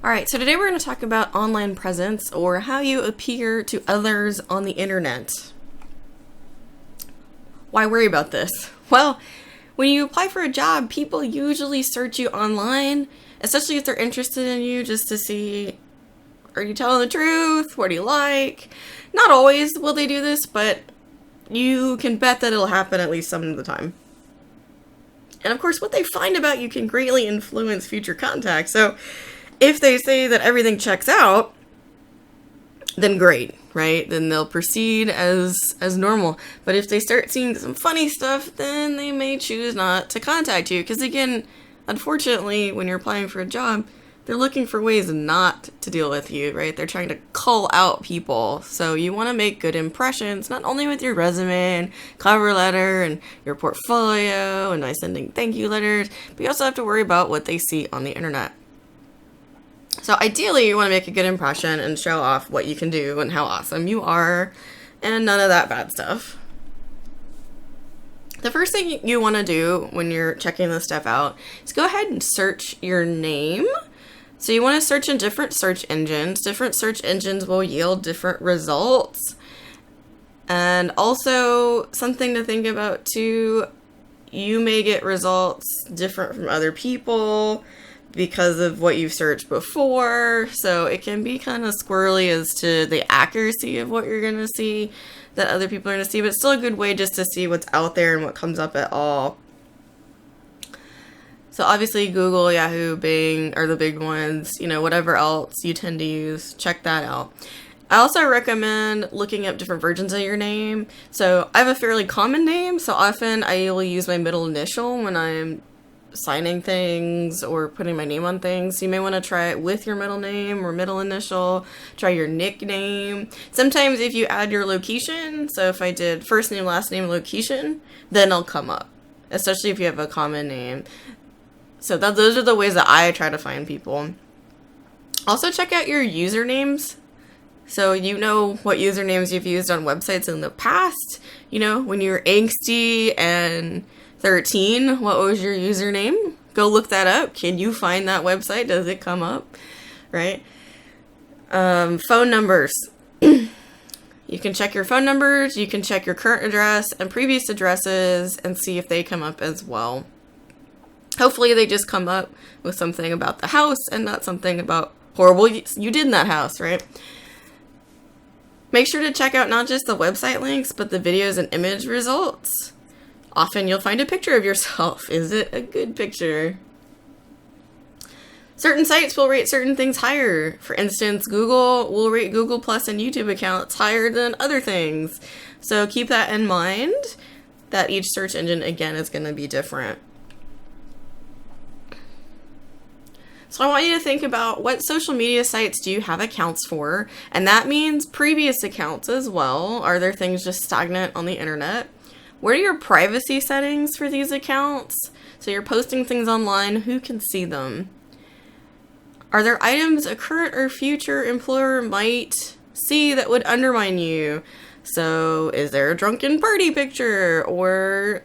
Alright, so today we're going to talk about online presence, or how you appear to others on the internet. Why worry about this? Well, when you apply for a job, people usually search you online, especially if they're interested in you, just to see, are you telling the truth? What do you like? Not always will they do this, but you can bet that it'll happen at least some of the time. And of course, what they find about you can greatly influence future contacts. So if they say that everything checks out, then great, right? Then they'll proceed as normal. But if they start seeing some funny stuff, then they may choose not to contact you. Because again, unfortunately, when you're applying for a job, they're looking for ways not to deal with you, right? They're trying to cull out people. So you want to make good impressions, not only with your resume and cover letter and your portfolio and by sending thank you letters, but you also have to worry about what they see on the internet. So ideally, you want to make a good impression and show off what you can do and how awesome you are, and none of that bad stuff. The first thing you want to do when you're checking this stuff out is go ahead and search your name. So you want to search in different search engines. Different search engines will yield different results. And also, something to think about too, you may get results different from other people because of what you've searched before, so it can be kind of squirrely as to the accuracy of what you're going to see that other people are going to see, but it's still a good way just to see what's out there and what comes up at all. So obviously Google, Yahoo, Bing are the big ones, whatever else you tend to use, check that out. I also recommend looking up different versions of your name. So I have a fairly common name, so often I will use my middle initial when I'm signing things or putting my name on things. You may want to try it with your middle name or middle initial. Try your nickname. Sometimes if you add your location, so if I did first name, last name, location, then it'll come up, especially if you have a common name. So those are the ways that I try to find people. Also check out your usernames. So you know what usernames you've used on websites in the past. When you were angsty and 13, what was your username? Go look that up. Can you find that website? Does it come up? Right? Phone numbers. You can check your phone numbers. You can check your current address and previous addresses and see if they come up as well. Hopefully they just come up with something about the house and not something about horrible you did in that house, right? Make sure to check out not just the website links, but the videos and image results. Often you'll find a picture of yourself. Is it a good picture? Certain sites will rate certain things higher. For instance, Google will rate Google Plus and YouTube accounts higher than other things. So keep that in mind, that each search engine, again, is going to be different. So I want you to think about what social media sites do you have accounts for? And that means previous accounts as well. Are there things just stagnant on the internet? What are your privacy settings for these accounts? So you're posting things online, who can see them? Are there items a current or future employer might see that would undermine you? So is there a drunken party picture or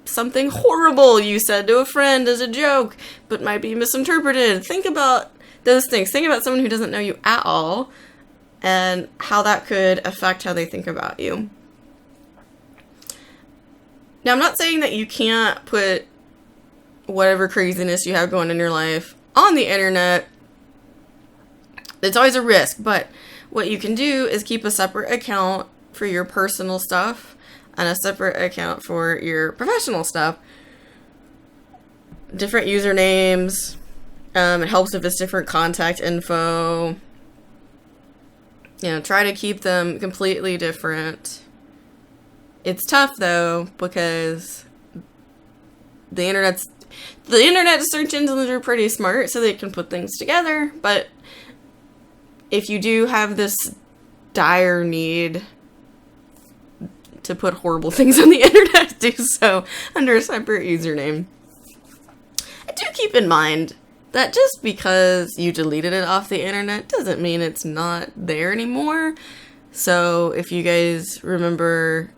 something horrible you said to a friend as a joke but might be misinterpreted? Think about those things. Think about someone who doesn't know you at all and how that could affect how they think about you. Now, I'm not saying that you can't put whatever craziness you have going in your life on the internet. It's always a risk, but what you can do is keep a separate account for your personal stuff and a separate account for your professional stuff. Different usernames. It helps if it's different contact info. Try to keep them completely different. It's tough though, because the internet search engines are pretty smart, so they can put things together. But if you do have this dire need to put horrible things on the internet, do so under a separate username. And do keep in mind that just because you deleted it off the internet doesn't mean it's not there anymore. So if you guys remember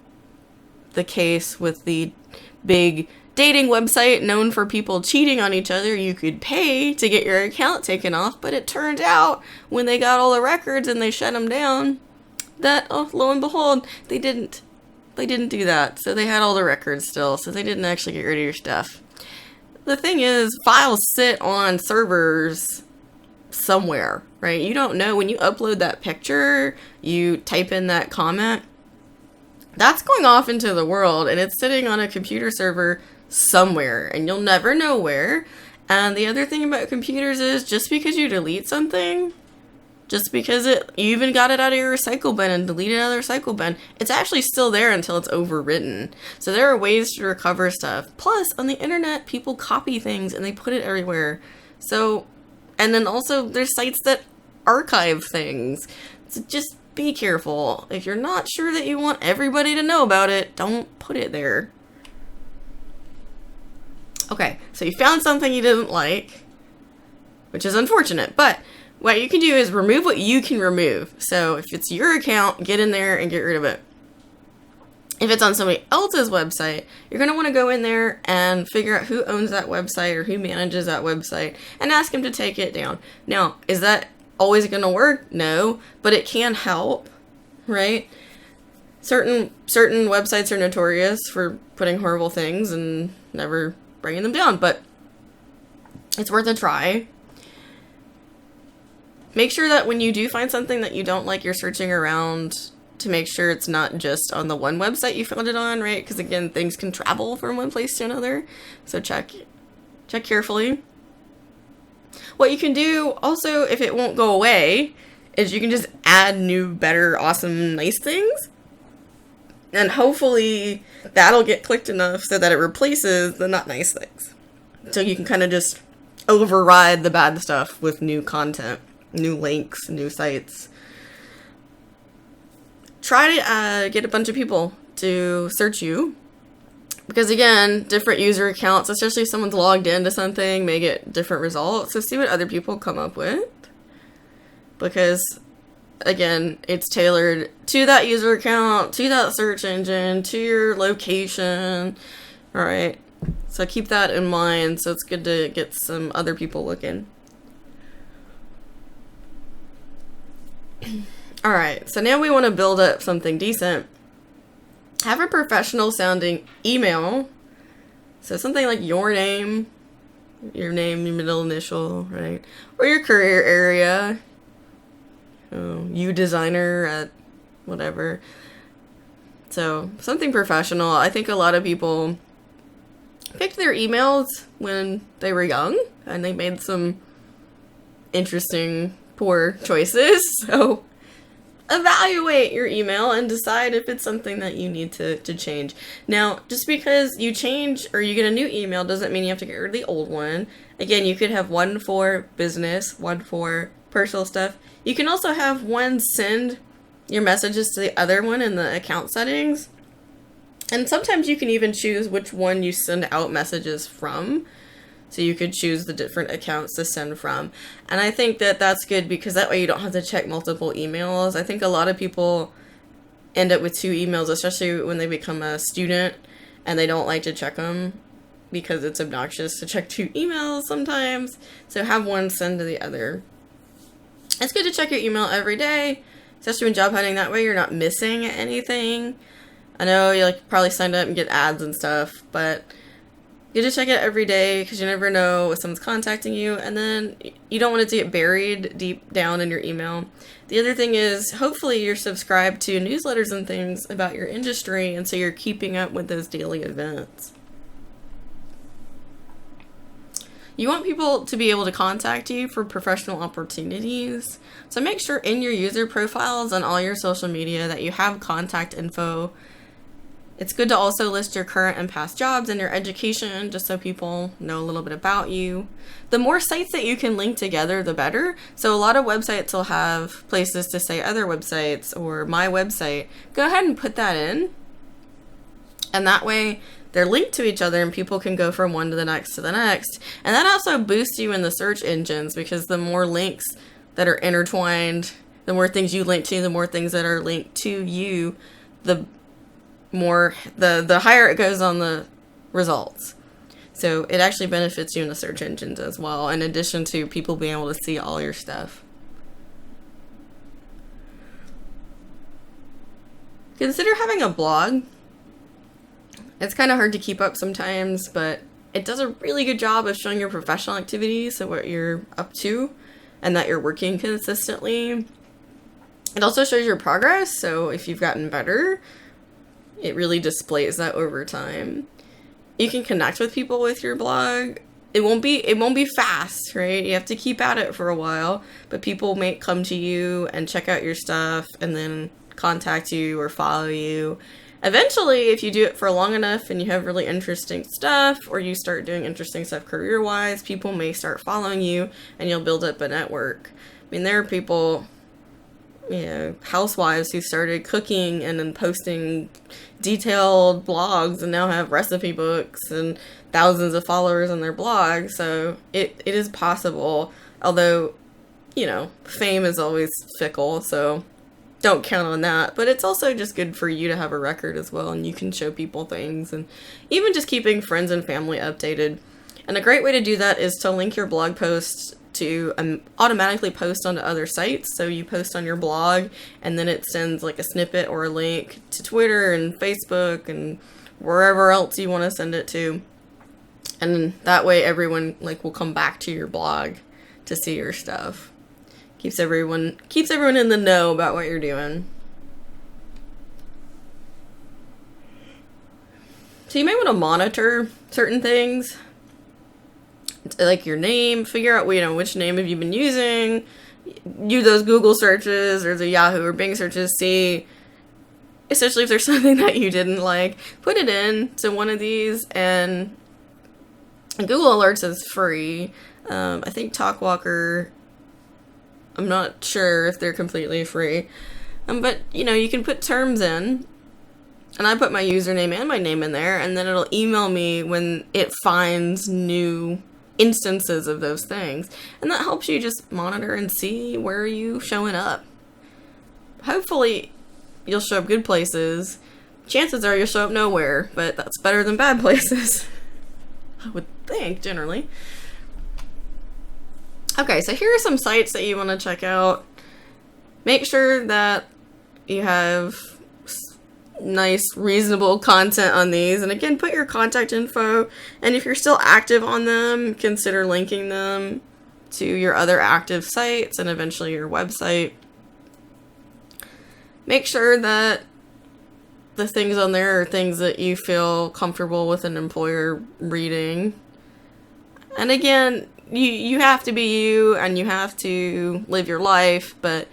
the case with the big dating website known for people cheating on each other. You could pay to get your account taken off, but it turned out when they got all the records and they shut them down that, oh, lo and behold, they didn't do that. So they had all the records still, so they didn't actually get rid of your stuff. The thing is, files sit on servers somewhere, right? You don't know when you upload that picture, you type in that comment, that's going off into the world and it's sitting on a computer server somewhere and you'll never know where. And the other thing about computers is just because you delete something, just because you even got it out of your recycle bin and deleted it out of the recycle bin, it's actually still there until it's overwritten. So there are ways to recover stuff. Plus, on the internet, people copy things and they put it everywhere. So, and then also there's sites that archive things. So just be careful. If you're not sure that you want everybody to know about it, don't put it there. Okay, so you found something you didn't like, which is unfortunate, but what you can do is remove what you can remove. So if it's your account, get in there and get rid of it. If it's on somebody else's website, you're going to want to go in there and figure out who owns that website or who manages that website and ask them to take it down. Now, is that always going to work? No, but it can help, right? Certain websites are notorious for putting horrible things and never bringing them down, but it's worth a try. Make sure that when you do find something that you don't like, you're searching around to make sure it's not just on the one website you found it on, right? Because again, things can travel from one place to another. So check carefully. What you can do also, if it won't go away, is you can just add new, better, awesome, nice things. And hopefully that'll get clicked enough so that it replaces the not nice things. So you can kind of just override the bad stuff with new content. New links, new sites. Try to get a bunch of people to search you. Because again, different user accounts, especially if someone's logged into something, may get different results. So see what other people come up with. Because again, it's tailored to that user account, to that search engine, to your location. Alright. So keep that in mind. So it's good to get some other people looking. Alright, so now we want to build up something decent. Have a professional sounding email. So something like your name, your middle initial, right? Or your career area. You designer at whatever. So something professional. I think a lot of people picked their emails when they were young and they made some interesting poor choices. So evaluate your email and decide if it's something that you need to change. Now, just because you change or you get a new email doesn't mean you have to get rid of the old one. Again, you could have one for business, one for personal stuff. You can also have one send your messages to the other one in the account settings. And sometimes you can even choose which one you send out messages from. So you could choose the different accounts to send from. And I think that that's good because that way you don't have to check multiple emails. I think a lot of people end up with 2 emails, especially when they become a student and they don't like to check them because it's obnoxious to check 2 emails sometimes. So have one send to the other. It's good to check your email every day, especially when job hunting. That way you're not missing anything. I know you probably signed up and get ads and stuff, but you just check it every day because you never know if someone's contacting you, and then you don't want it to get buried deep down in your email. The other thing is, hopefully you're subscribed to newsletters and things about your industry, and so you're keeping up with those daily events. You want people to be able to contact you for professional opportunities, so make sure in your user profiles on all your social media that you have contact info. It's good to also list your current and past jobs and your education, just so people know a little bit about you. The more sites that you can link together, the better. So a lot of websites will have places to say other websites or my website. Go ahead and put that in. And that way they're linked to each other and people can go from one to the next to the next. And that also boosts you in the search engines because the more links that are intertwined, the more things you link to, the more things that are linked to you, the higher it goes on the results. So it actually benefits you in the search engines as well, in addition to people being able to see all your stuff. Consider having a blog. It's kind of hard to keep up sometimes, but it does a really good job of showing your professional activities, so what you're up to, and that you're working consistently. It also shows your progress, so if you've gotten better, it really displays that over time. You can connect with people with your blog. It won't be fast, right? You have to keep at it for a while, but people may come to you and check out your stuff and then contact you or follow you. Eventually, if you do it for long enough and you have really interesting stuff, or you start doing interesting stuff career-wise, people may start following you and you'll build up a network. I mean, there are people, housewives who started cooking and then posting detailed blogs and now have recipe books and thousands of followers on their blog. So it is possible, although, fame is always fickle, so don't count on that. But it's also just good for you to have a record as well, and you can show people things, and even just keeping friends and family updated. And a great way to do that is to link your blog posts to automatically post onto other sites. So you post on your blog and then it sends like a snippet or a link to Twitter and Facebook and wherever else you want to send it to. And that way everyone will come back to your blog to see your stuff. Keeps everyone in the know about what you're doing. So you may want to monitor certain things, like your name. Figure out which name have you been using. Do those Google searches or the Yahoo or Bing searches. See, especially if there's something that you didn't like, put it in to one of these. And Google Alerts is free. I think Talkwalker, I'm not sure if they're completely free. But, you can put terms in. And I put my username and my name in there. And then it'll email me when it finds new instances of those things. And that helps you just monitor and see where you showing up. Hopefully, you'll show up good places. Chances are you'll show up nowhere. But that's better than bad places. I would think, generally. Okay, so here are some sites that you want to check out. Make sure that you have nice, reasonable content on these. And again, put your contact info. And if you're still active on them, consider linking them to your other active sites and eventually your website. Make sure that the things on there are things that you feel comfortable with an employer reading. And again, you have to be you and you have to live your life, but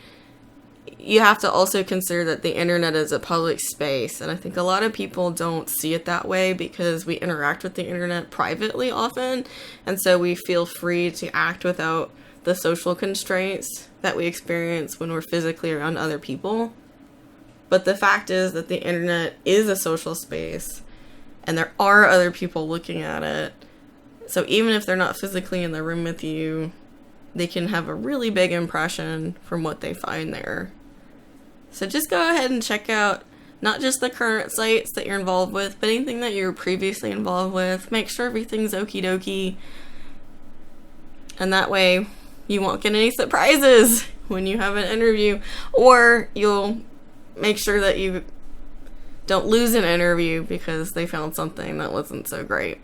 you have to also consider that the internet is a public space. And I think a lot of people don't see it that way because we interact with the internet privately often. And so we feel free to act without the social constraints that we experience when we're physically around other people. But the fact is that the internet is a social space and there are other people looking at it. So even if they're not physically in the room with you, they can have a really big impression from what they find there. So just go ahead and check out not just the current sites that you're involved with, but anything that you were previously involved with. Make sure everything's okie dokie. And that way you won't get any surprises when you have an interview, or you'll make sure that you don't lose an interview because they found something that wasn't so great.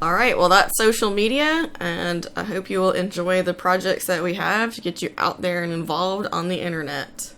All right, well, that's social media, and I hope you will enjoy the projects that we have to get you out there and involved on the internet.